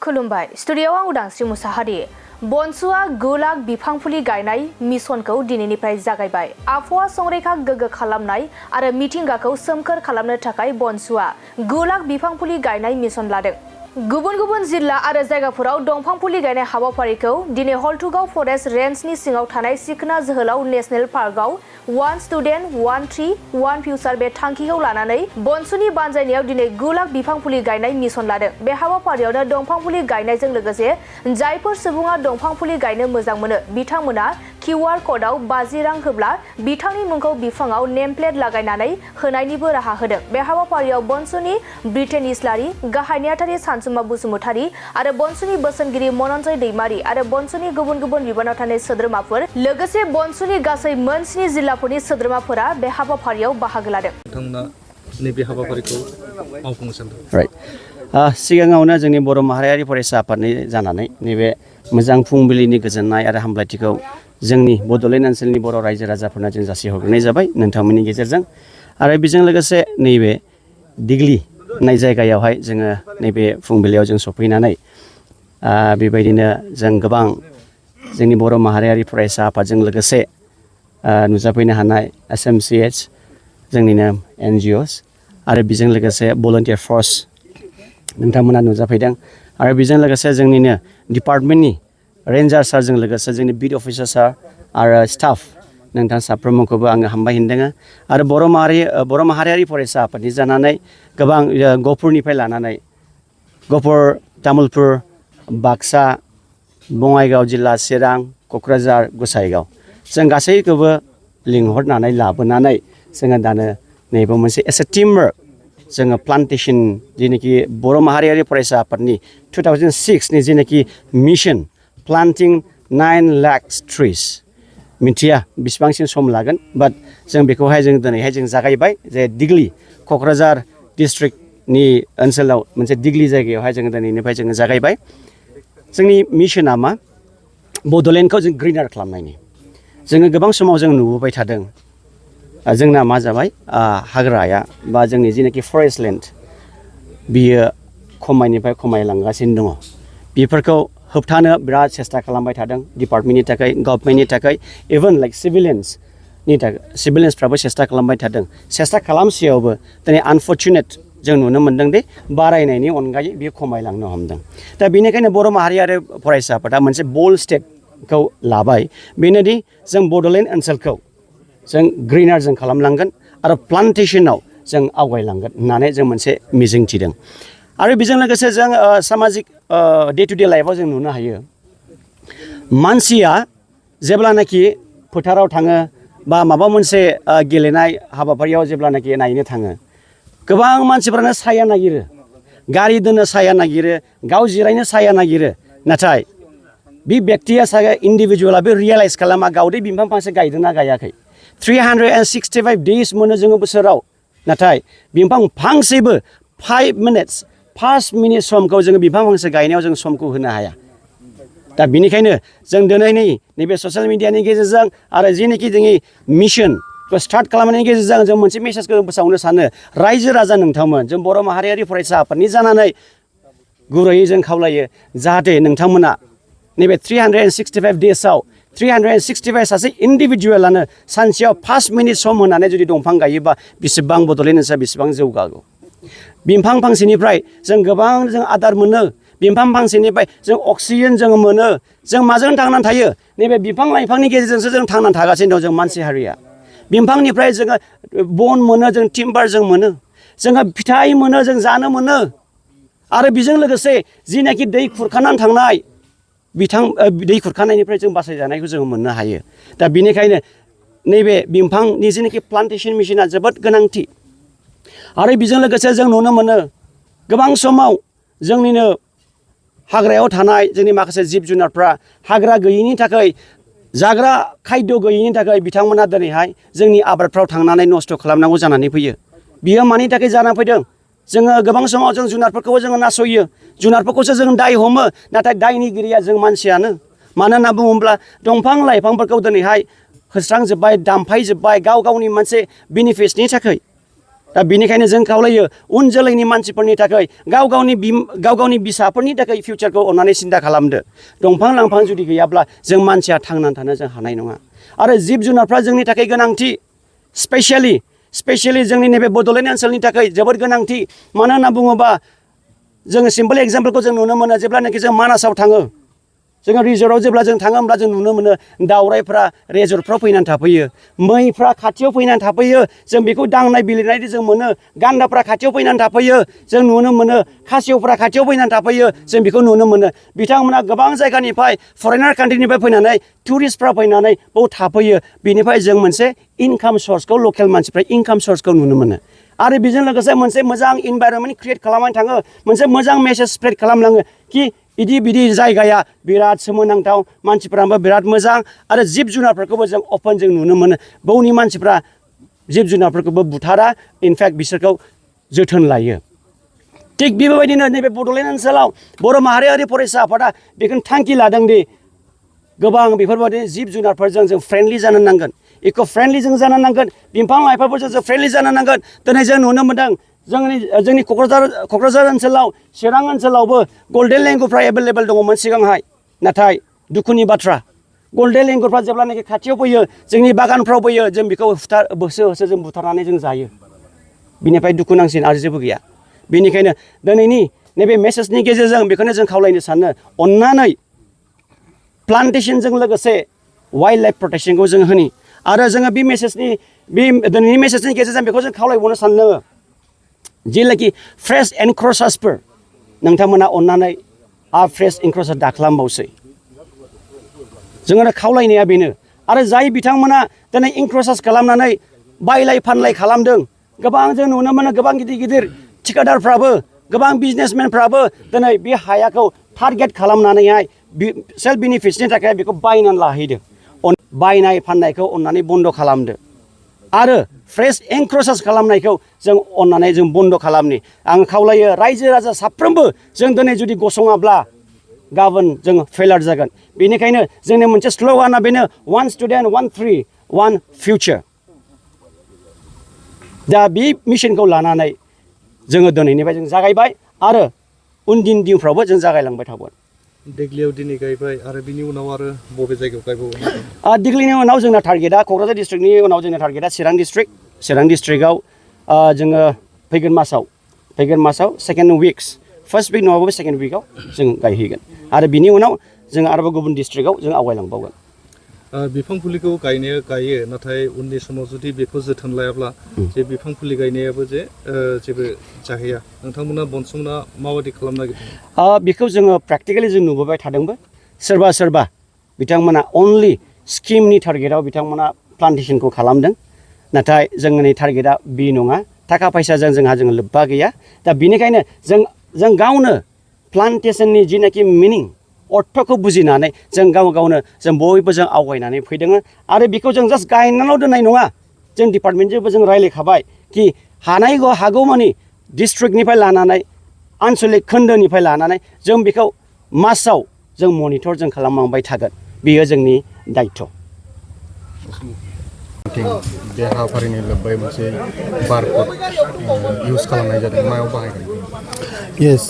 खुलुमबाय स्टुडियोआव आं उदांस्रि मुसाहारि बनसुआ 9 लाख बिफां फुलि गायनाय मिशनखौ दिनैनिफ्राय जागायबाय आबहावा संरैखा गोग्गो खालामनाय आरो मिथिंगाखौ सोमखोर खालामनो थाखाय बनसुआ 9 लाख बिफां फुलि गायनाय मिशन लादों गुबुन गुबुन जिल्ला आरो जायगाफोराव दंफां फुलि गायनाय हाबाफारिखौ दिनै हलथुगाव फरेस्ट रेन्जनि सिङाव थानाय सिखना जोहोलाव नेशनेल पार्कआव वन स्टुडेन्ट वन ट्री वन फ्यूचर बे थांखिखौ लानानै बनसुनि बानजायनायाव दिनै 9 लाख बिफां फुलि गायनाय मिशन लादों बे हाबाफारियावनो दंफां फुलि गायनायजों लोगोसे जायफोर सुबुङा दंफां फुलि गायनो मोजां मोनो बिथांमोना QR क'डआव 50 रां होब्ला बिथांनि मुंखौ बिफाङाव नेम प्लेट लागायनानै होनायनिबो राहा होदों बे हाबाफारियाव बनसुनि ब्रिटेन इस्लारि गाहाय नेहाथारि सानसुमा बसुमतारी आरो बनसुनि बोसोनगिरि मनन्जय दैमारी आरो बनसुनि गुबुन गुबुन बिबानाव थानाय सोद्रोमाफोर लोगोसे बनसुनि गासै मोन 7 जिल्लाफोरनि सोद्रोमाफोरा बे हाबाफारियाव बाहागो लादों नोंथांमोना नैबे हाबाफारिखौ मावफुंनो सानदों राइट सिगाङावनो जोंनि बर' माहारियारि फरायसा आफादनि जानानै नैबे मोजां फुंबिलिनि गोजोननाय आरो हामलायथिखौ जोंनि बड'लेण्ड ओनसोलनि बर' रायजो राजाफोरनो जों जासिहरग्रोनाय जाबाय नोंथांमोननि गेजेरजों आरो बेजों लोगोसे नैबे दिग्लि होननाय जायगायावहाय जोङो नैबे फुंबिलियाव जों सफैनानै बेबायदिनो जों गोबां जोंनि बर' माहारियारि फरायसा आफादजों लोगोसे नुजाफैनो हानाय SMCH जोंनिनो NGOs आरो बेजों लोगोसे भलन्टियार फर्स नोंथांमोना नुजाफैदों आरो बेजों लोगोसे जोंनिनो डिपार्टमेन्टनि रेन्जार सारजों लोगोसे जोंनि बिट अफिसार सार आरो स्टाफ नोंथां साफ्रोमखौबो आङो हामबाय होनदों आरो बर' माहारियारि फरायसा आफादनि जानानै गोबां गहपुरनिफ्राय लानानै गहपुर तामुलपुर बाक्सा बङाइगाव जिल्ला चिरां क'क्राझार गसाइगाव जों गासैखौबो लिंहरनानै लाबोनानै जोङो दानो नैबे मोनसे एस ए टीम वर्क जोङो प्लान्टेशन जेनाखि बर' माहारियारि फरायसा आफादनि 2006 नि जेनाखि मिशन प्लान्टिं 9 लाख ट्रिज मिथिया बेसेबांसिम सम लागोन बाट जों बेखौहाय जों दिनैहाय जों जागायबाय जे दिग्लि क'क्राझार डिस्ट्रिक्टनि ओनसोलाव मोनसे दिग्लि जायगायावहाय जोङो दिनैनिफ्राय जोङो जागायबाय जोंनि मिशना मा बड'लेण्डखौ जों ग्रिनार खालामनायनि जोङो गोबां समाव जों नुबोबाय थादों जोंना मा जाबाय हाग्राया बा जोंनि जेनाखि फरेस्ट लेन्ड बियो खमायनिफ्राय खमायलांगासिनो दङ बेफोरखौ होबथानो बिराद सेस्था खालामबाय थादों डिपार्टमेन्टनि थाखाय गभर्नमेन्टनि थाखाय इभेन लाइक सिभिलियन्सफ्राबो सेस्था खालामबाय थादों सेस्था खालामसेयावबो दिनै आनफर्चुनेट जों नुनो मोन्दों दि बारायनायनि अनगायै बेयो खमायलांनो हमदों दा बेनिखायनो बर' माहारियारि फरायसा आफादा मोनसे बोल्ड स्टेपखौ लाबाय बेनोदि जों बड'लेण्ड ओनसोलखौ जों ग्रिनार जों खालामलांगोन आरो प्लान्टेशनाव जों आवगायलांगोन होननानै जों मोनसे मिजिं थिदों आरो बेजों लोगोसे जों सामाजिक डे टु डे लाइफआव जों नुनो हायो मानसिया जेब्लानाखि फोथाराव थाङो बा माबा मोनसे गेलेनाय हाबाफारियाव जेब्लानाखि नायनो थाङो गोबां मानसिफ्रानो साया नागिरो गारि दोननो साया नागिरो गाव जिरायनो साया नागिरो नाथाय बे बेक्तिया साया इन्डिभिजुवेला बे रियेलाइज खालामा गावदे बिफां फांसे गायदोंना गायाखै 365 डेज मोनो जोङो बोसोराव नाथाय बिफां फांसेबो 5 मिनिट समखौ जोङो बिफां फांसे गायनायाव जों समखौ होनो हाया दा बेनिखायनो जों दिनैनि नैबे ससियेल मिडियानि गेजेरजों आरो जेनाखि जोंनि मिशनखौ स्टार्ट खालामनायनि गेजेरजों जों मोनसे मेसेजखौ फोसावनो सानो रायजो राजा नोंथांमोन जों बर' माहारियारि फरायसा आफादनि जानानै गुरैयै जों खावलायो जाहाथे नोंथांमोना नैबे 365 डेजआव 365 सासे इन्डिभिजुवेलानो सानसेयाव 5 मिनिट सम होनानै जुदि दंफां गायोबा बेसेबां बड'लेण्ड ओनसोला बेसेबां जौगागौ बिफां फांसेनिफ्राय जों गोबां जों आदार मोनो बिफां फांसेनिफ्राय जों अक्सिजेन जों मोनो जों माजों थांनानै थायो नैबे बिफां लाइफांनि गेजेरजोंसो जों थांनानै थागासिनो दं जों मानसि हारिया बिफांनिफ्राय जोङो बन मोनो जों टिम्बार जों मोनो जोङो फिथाइ मोनो जों जानो मोनो आरो बेजों लोगोसे जिनाखि दै खुरखानानै थांनाय दै खुरखानायनिफ्राय जों बासायजानायखौ जों मोननो हायो दा बेनिखायनो नैबे बिफांनि जेनाखि प्लान्टेशन मिशना जोबोद गोनांथि आरो बेजों लोगोसे जों नुनो मोनो गोबां समाव जोंनिनो हाग्रायाव थानाय जोंनि माखासे जिब जुनारफ्रा हाग्रा गैयैनि थाखाय जाग्रा खायद गैयैनि थाखाय बिथांमोना दिनैहाय जोंनि आबादफ्राव थांनानै नस्थ' खालामनांगौ जानानै फैयो बियो मानि थाखाय जानानै फैदों जोङो गोबां समाव जों जुनारफोरखौबो जोङो नासयो जुनारफोरखौसो जों दाय हमो नाथाय दायनिगिरिया जों मानसियानो मानो होनना बुङोब्ला दंफां लाइफांफोरखौ दिनैहाय होस्रांजोब्बाय दामफायजोब्बाय गाव गावनि मोनसे बेनिफिट्सनि थाखाय दा बेनिखायनो जों खावलायो उन जोलैनि मानसिफोरनि थाखाय गाव गावनि बिसाफोरनि थाखाय फिउचारखौ अननानै सिन्था खालामदो दंफां लांफां जुदि गैयाब्ला जों मानसिया थांनानै थानो जों हानाय नङा आरो जिब जुनारफ्रा जोंनि थाखाय गोनांथि स्पेसियेलि जोंनि नैबे बड'लेण्ड ओनसोलनि थाखाय जोबोद गोनांथि मानो होनना बुङोबा जोङो सिम्पल एग्जाम्पलखौ जों नुनो मोनो जेब्लानाखि जों मानासाव थाङो जोङो रिजर्टआव जेब्ला जों थाङो होमब्ला जों नुनो मोनो दावराइफ्रा रिजर्टफ्राव फैनानै थाफैयो मैफ्रा खाथियाव फैनानै थाफैयो जों बेखौ दांनाय बिलिरनाय जों मोनो गान्दाफ्रा खाथियाव फैनानै थाफैयो जों नुनो मोनो खासेवफ्रा खाथियाव फैनानै थाफैयो जों बेखौ नुनो मोनो बिथांमोना गोबां जायगानिफ्राय फरेनार कान्ट्रिनिफ्राय फैनानै टुरिस्टफ्रा फैनानै बाव थाफैयो बेनिफ्राय जों मोनसे इनकाम सर्सखौ लकेल मानसिफ्रा इनकाम सर्सखौ नुनो मोनो आरो बेजों लोगोसे मोनसे मोजां इनभाइरनमेन्ट क्रिएट खालामनानै थाङो मोनसे मोजां मेसेज स्प्रेड खालामलाङो कि बिदि जायगाया बिराद सोमोनांथाव मानसिफ्राबो बिराद मोजां आरो जिब जुनारफोरखौबो जों अपेन जों नुनो मोनो बावनि मानसिफ्रा जिब जुनारफोरखौबो बुथारा इनफेक्ट बिसोरखौ जोथोन लायो थिग बेबायदिनो नैबे बड'लेण्ड ओनसोलाव बर' माहारियारि फरायसा आफादा बेखौनो थांखि लादों दि गोबां बेफोरबायदि जिब जुनारफोरजों जों फ्रेन्डलि जानो नांगोन इक' फ्रेन्डलि जों जानो नांगोन बिफां लाइफांफोरजों जों फ्रेन्डलि जानो नांगोन दिनै जों नुनो मोनदों जोंनि क'क्राझार ओनसोलाव चिरां ओनसोलावबो गल्डेन लेंगुरफ्रा एभेलेबेल दङमोन सिगांहाय नाथाय दुखुनि बाथ्रा गल्डेन लेंगुरफ्रा जेब्लानाखि खाथियाव फैयो जोंनि बागानफ्राव फैयो जों बेखौ होसो जों बुथारनानै जों जायो बिनिफ्राय दुखु नांसिन आरो जेबो गैया बेनिखायनो दिनैनि नैबे मेसेजनि गेजेरजों बेखौनो जों खावलायनो सानो अननानै प्लान्टेशनजों लोगोसे वाइल्ड लाइफ प्रटेक्शनखौ जों होनि आरो जोङो बे दिनैनि मेसेजनि गेजेरजों बेखौ जों खावलायबावनो सानो जेलाखि फ्रेश एनक्रचार्सफोर नोंथांमोना अननानै फ्रेश एनक्रचार दाखालामबावसै जोङो खावलायनाया बेनो आरो जाय बिथांमोना दिनै एनक्रचार्स खालामनानै बायलाय फानलाय खालामदों गोबां जों नुनो मोनो गोबां गिदिर थिकादारफ्राबो गोबां बिजनेसमेनफ्राबो दिनै बे हायाखौ टारगेट खालामनानैहाय सेल्फ बेनिफिट्सनि थाखाय बेखौ बायनानै लाहैदों बायनाय फाननायखौ अननानै बन्द' खालामदो आरो फ्रेश एनक्रचार्स खालामनायखौ जों अननानै जों बन्द' खालामनि आं खावलायो रायजो राजा साफ्रोमबो जों दिनै जुदि गसङाब्ला गाबोन जों फेलार जागोन बेनिखायनो जोंनि मोनसे स्ल'गाना बेनो वान स्टुडेन्ट वान ट्रि वान फिउचार दा बे मिशनखौ लानानै जोङो दिनैनिफ्राय जों जागायबाय आरो उनदिन दिनफ्रावबो जों जागायलांबाय थागोन देग्लियाव दिनै गायबाय आरो बिनि उनाव आरो बबे जायगायाव गायबावगोन देग्लिनि उनाव जोंना टारगेटआ क'क्राझार डिस्ट्रिक्टनि उनाव जोंना टारगेटआ चिरां डिस्ट्रिक्टआव जोङो फैगोन मासाव सेकेन्ड उइक्स फार्स्ट उइक नङाबाबो सेकेन्ड उइकआव जों गायहैगोन आरो बिनि उनाव जों आरोबाव गुबुन डिस्ट्रिक्टआव जों आवगायलांबावगोन बिफां फुलिखौ गायो नाथाय उननि समाव जुदि बेखौ जोथोन लायाब्ला जे बिफां फुलि गायनायाबो जे जेबो जाहैया नोंथांमोना बनसुमोना माबायदि खालामनो नागिरदों बेखौ जोङो प्रेक्टिकेलि जों नुबोबाय थादोंबो सोरबा बिथांमोना अनलि स्किमनि टारगेटआव बिथांमोना प्लान्टेशनखौ खालामदों नाथाय जोंनि टारगेटआ बे नङा थाखा फैसाजों जोंहा लोब्बा गैया दा बेनिखायनो जों गावनो प्लान्टेशननि जिनाखि मिनिं अर्थखौ बुजिनानै जों गावनो जों बयबो जों आवगायनानै फैदों आरो बेखौ जों जास्ट गायनानैल' दोननाय नङा जों डिपार्टमेन्टजोंबो जों रायज्लायखाबाय कि हागौमानि डिस्ट्रिक्टनिफ्राय लानानै आनसलिक खोन्दोनिफ्राय लानानै जों बेखौ मासाव जों मनिटर जों खालामलांबाय थागोन बेयो जोंनि दायथ' बे हाबाफारिनि लोब्बायै मोनसे बारक'ड इउज खालामनाय जादों मायाव बाहायगोन येस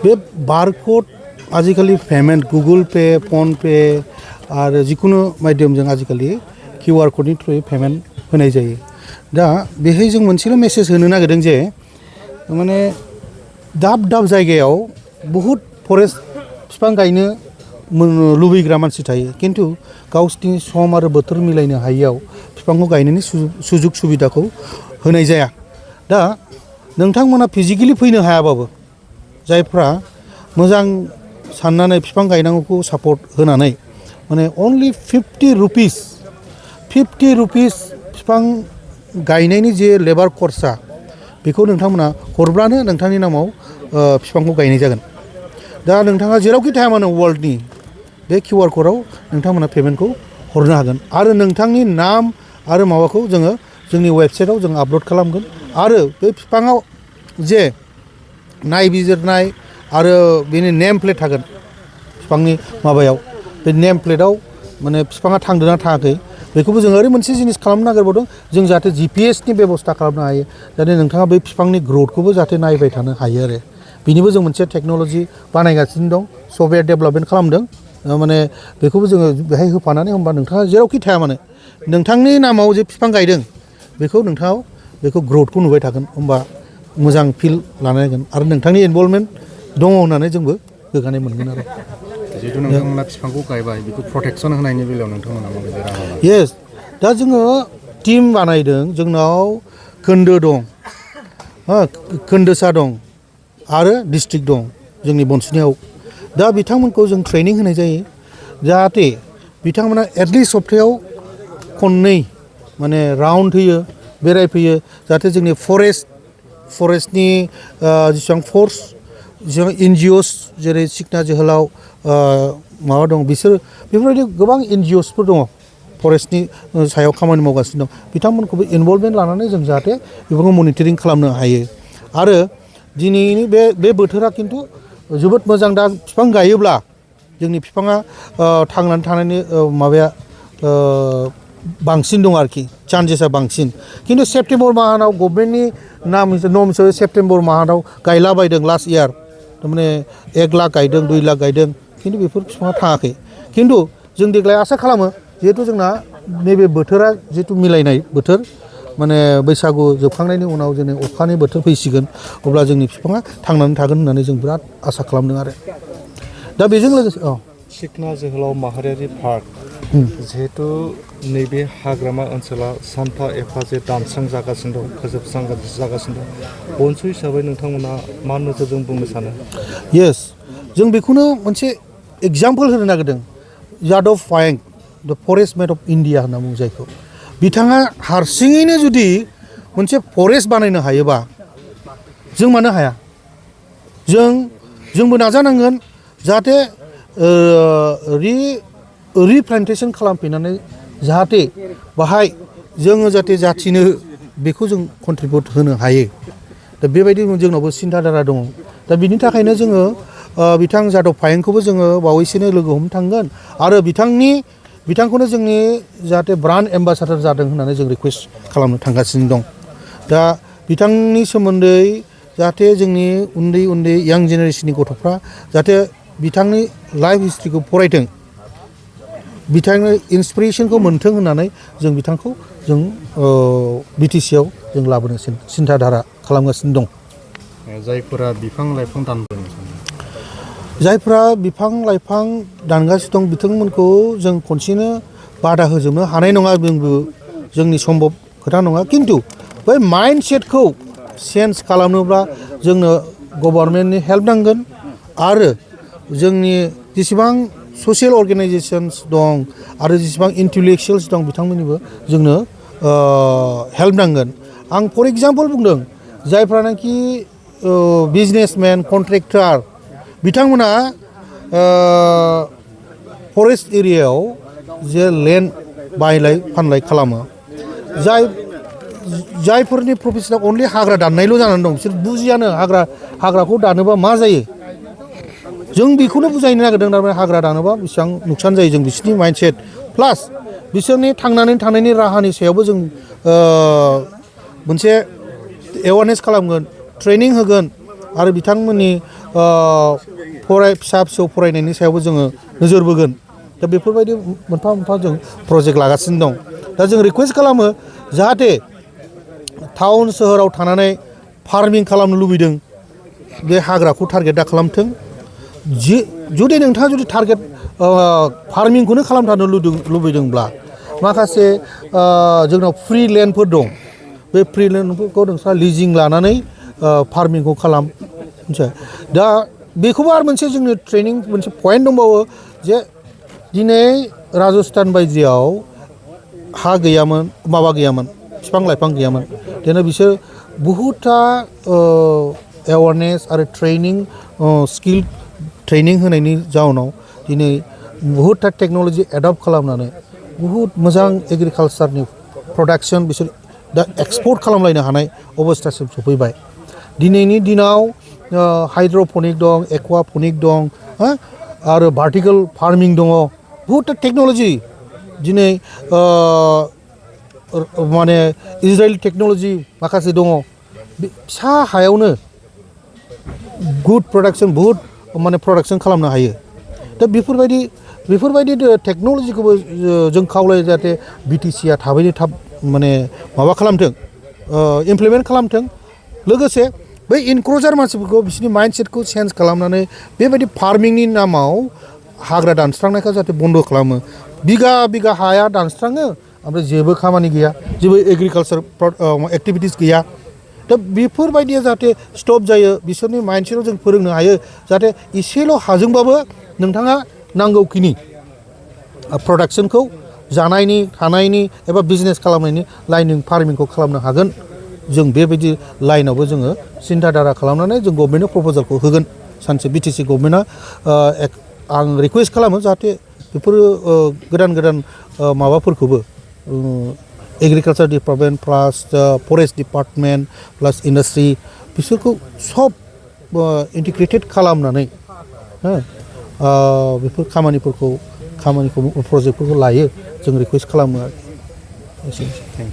बे बारक'ड आजिखालि payment Google pay PhonePe आरो जिखुनु माध्यमजों आजिखालि QR क'डनि थ्रुयै पेमेन्ट होनाय जायो दा बेहाय जों मोनसेल' मेसेज होनो नागिरदों जे माने दाब जायगायाव बहुद फरेस्ट बिफां गायनो लुबैग्रा मानसि थायो खिन्थु गावसिनि सम आरो बोथोर मिलायनो हायियाव बिफांखौ गायनायनि सुजुग सुबिदाखौ होनाय जाया दा नोंथांमोना फिजिकेलि फैनो हायाबाबो जायफ्रा मोजां साननानै बिफां गायनांगौखौ सापर्ट होनानै माने अनलि 50 रुपिस बिफां गायनायनि जे लेबार खरसा बेखौ नोंथांमोना हरब्लानो नोंथांनि नामाव बिफांखौ गायनाय जागोन दा नोंथाङा जेरावखि थाया मानो वर्ल्डनि बे QR क'डआव नोंथांमोना पेमेन्टखौ हरनो हागोन आरो नोंथांनि नाम आरो माबाखौ जोङो जोंनि वेबसाइटआव जों आपल'ड खालामगोन आरो बे बिफाङाव जे नायबिजिरनाय आरो बेनि नेम प्लेट थागोन बिफांनि माबायाव बे नेम प्लेटआव माने बिफाङा थांदोंना थाङाखै बेखौबो जों ओरै मोनसे जिनिस खालामनो नागिरबावदों जों जाहाथे GPS नि बेबस्था खालामनो हायो जाहाथे नोंथाङा बै बिफांनि ग्रथखौबो जाहाथे नायबाय थानो हायो आरो बिनिबो जों मोनसे टेक्न'लजि बानायगासिनो दं सफ्टवेयार डेभेलपमेन्ट खालामदों माने बेखौबो जोङो बेहाय होफानानै होमबा नोंथाङा जेरावखि थाया मानो नोंथांनि नामाव जे बिफां गायदों बेखौ नोंथाङा बेखौ ग्रथखौ नुबाय थागोन होमबा मोजां फिल लानांगोन आरो नोंथांनि इनभल्भमेन्ट दङ होननानै जोंबो गोग्गानाय मोनगोन आरो जिहेतु नोंथांमोना बिफांखौ गायबाय बेखौ प्रटेक्सन होनायनि बेलायाव नोंथांमोना माबायदि राहा लादों? येस दा जोङो टिम बानायदों जोंनाव खोन्दो दं खोन्दोसा दं आरो डिस्ट्रिक्ट दं जोंनि बनसुनियाव दा बिथांमोनखौ जों ट्रेनिं होनाय जायो जाहाथे बिथांमोना एटलिस्ट सप्तायाव खननै माने राउन्ड होयो बेरायफैयो जाहाथे जोंनि फरेस्टनि जेसेबां फर्स जेसेबां NGOs जेरै सिखना जोहोलाव माबा दं बिसोर बेफोरबायदि गोबां NGOsफोर दङ फरेस्टनि सायाव खामानि मावगासिनो दं बिथांमोनखौबो इनभल्भमेन्ट लानानै जों जाहाथे बेफोरखौ मनिटरिं खालामनो हायो आरो दिनैनि बे बोथोरा खिन्थु जोबोद मोजां दा बिफां गायोब्ला जोंनि बिफाङा थांनानै थानायनि माबाया बांसिन दं आरोखि चान्सेसा बांसिन खिन्थु सेप्तेम्बर माहाव गभर्नमेन्टनि नम हिसाबै सेप्तेम्बर माहाव गायलाबायदों लास्ट इयार थारमाने 1 लाख गायदों 2 लाख गायदों खिन्थु बेफोर बिफाङा थाङाखै खिन्थु जों देग्लाय आसा खालामो जिहेथु जोंना नैबे बोथोरा जिहेतु मिलायनाय बोथोर माने बैसागु जोबखांनायनि उनाव जोंनि अखानि बोथोर फैसिगोन अब्ला जोंनि बिफाङा थांनानै थागोन होननानै जों बिराद आसा खालामदों आरो दा बेजों लोगोसे सिखना जोहोलाव माहारियारि पार्क जिहेतु नैबे हाग्रामा ओनसोला सानफा एफा जे दानस्रां जागासिनो दं फोजोबस्रां जागासिनो दं बनसु हिसाबै नोंथांमोना मा नोजोरजों बुंनो सानो? येस जों बेखौनो मोनसे एग्जाम्पल होनो नागिरदों यादव पायें द फरेस्ट मेन अफ इन्डिया होनना बुङो जायखौ बिथाङा हारसिङैनो जुदि मोनसे फरेस्ट बानायनो हायोबा जों मानो हाया जोंबो नाजानांगोन जाहाथे रिप्लान्टेसन खालामफिननानै जाहाथे बाहाय जोङो जाहाथे जाथिनो बेखौ जों कन्ट्रिबिउट होनो हायो दा बेबायदि जोंनावबो सिन्थाधारा दङ दा बिनि थाखायनो जोङो बिथां यादव पायेंखौबो जोङो बावैसोनो लोगो हमनो थांगोन आरो बिथांखौनो जोंनि जाहाथे ब्रान्ड एम्बासाडर जादों होननानै जों रिकुवेस्ट खालामनो थांगासिनो दं दा बिथांनि सोमोन्दै जाहाथे जोंनि उन्दै यां जेनेरेसननि गथ'फ्रा जाहाथे बिथांनि लाइफ हिस्ट्रिखौ फरायथों बिथांनि इन्सपिरेसनखौ मोन्थों होननानै जों बिथांखौ जों BTCआव जों लाबोनो सिन्थाधारा खालामगासिनो दं जायफोरा बिफां लाइफां दानगासिनो दं बिथांमोनखौ जों खनसेनो बादा होजोबनो हानाय नङा जोंनि सम्भब खोथा नङा खिन्थु बै माइन्डसेटखौ चेन्ज खालामनोब्ला जोंनो गभर्नमेन्टनि हेल्प नांगोन आरो जोंनि जेसेबां ससियेल अर्गेनाइजेसन्स दं आरो जेसेबां इन्टेलेक्सुवेल्स दं बिथांमोननिबो जोंनो हेल्प नांगोन आं फर एग्जाम्पल बुंदों जायफ्रानाखि बिजनेसमेन कन्ट्रेक्टर बिथांमोना फरेस्ट एरियायाव जे लेन्ड बायलाय फानलाय खालामो जायफोरनि प्रफेसना अनलि हाग्रा दाननायल' जानानै दं बिसोर बुजियानो हाग्राखौ दानोबा मा जायो जों बेखौनो बुजायनो नागिरदों थारमाने हाग्रा दानोबा बेसेबां नुकसान जायो जों बिसोरनि माइन्डसेट प्लास बिसोरनि थांनानै थानायनि राहानि सायावबो जों मोनसे एवारनेस खालामगोन ट्रेनिं होगोन आरो बिथांमोननि फिसा फिसौ फरायनायनि सायावबो जोङो नोजोर बोगोन दा बेफोरबायदि मोनफा मोनफा जों प्रजेक्ट लागासिनो दं दा जों रिकुवेस्ट खालामो जाहाथे टाउन सोहोराव थानानै फार्मिं खालामनो लुबैदों बे हाग्राखौ टारगेट दा खालामथों जुदि नोंथाङा जुदि टारगेट फार्मिंखौनो खालामथारनो लुबैदोंब्ला माखासे जोंनाव फ्रि लेन्डफोर दं बे फ्रि लेन्डफोरखौ नोंस्रा लिजिं लानानै फार्मिंखौ खालाम मिथिबाय दा बेखौबो आरो मोनसे जोंनि ट्रेनिं मोनसे पइन्ट दंबावो जे दिनै राजस्थान बायदियाव हा गैयामोन बिफां लाइफां गैयामोन दिनै बिसोर बहुतथा एवारनेस आरो ट्रेनिं स्किल ट्रेनिं होनायनि जाउनाव दिनै बहुतथा टेक्न'लजि एडप्ट खालामनानै बहुद मोजां एग्रिकालसारनि प्रडाक्सन बिसोर दा एक्सपर्ट खालामलायनो हानाय अबस्थासिम सफैबाय दिनैनि दिनाव हाइड्र'पनिक दं एक्वापनिक दं आरो भार्टिकेल फार्मिं दङ बहुतथा टेक्न'लजि दिनै माने इजराइल टेक्न'लजि माखासे दङ फिसा हायावनो गुड प्रडाक्शन बुहुद माने प्रडाक्शन खालामनो हायो दा बेफोरबायदि टेक्न'लजिखौबो जों खावलायो जाहाथे बिटिसिआ थाबैनो थाब माने माबा खालामथों इमप्लिमेन्ट खालामथों लोगोसे बै इनक्ल'जार मानसिफोरखौ बिसोरनि माइन्डसेटखौ चेन्ज खालामनानै बेबायदि फार्मिंनि नामाव हाग्रा दानस्रांनायखौ जाहाथे बन्द' खालामो बिगा हाया दानस्राङो ओमफ्राय जेबो खामानि गैया जेबो एग्रिकालचार एक्टिभिटिस गैया दा बेफोरबायदिया जाहाथे स्टप जायो बिसोरनि माइन्डसेटआव जों फोरोंनो हायो जाहाथे एसेल' हाजोंबाबो नोंथाङा नांगौखिनि प्रडाक्शनखौ जानायनि थानायनि एबा बिजनेस खालामनायनि लाइनिं फार्मिंखौ खालामनो हागोन जों बेबायदि लाइनावबो जोङो सिन्था धारा खालामनानै जों गभर्नमेन्टनो प्रप'जालखौ होगोन सानसे बिटिसि गभर्नमेन्टआ आं रिकुवेस्ट खालामो जाहाथे बेफोरो गोदान माबाफोरखौबो एग्रिकालचार डिपार्टमेन्ट प्लास फरेस्ट डिपार्टमेन्ट प्लास इन्डास्ट्रि बिसोरखौ सब इन्टिग्रेटेड खालामनानै बेफोर खामानिखौ प्रजेक्टफोरखौ लायो जों रिकुवेस्ट खालामो आरो एसेनोसै।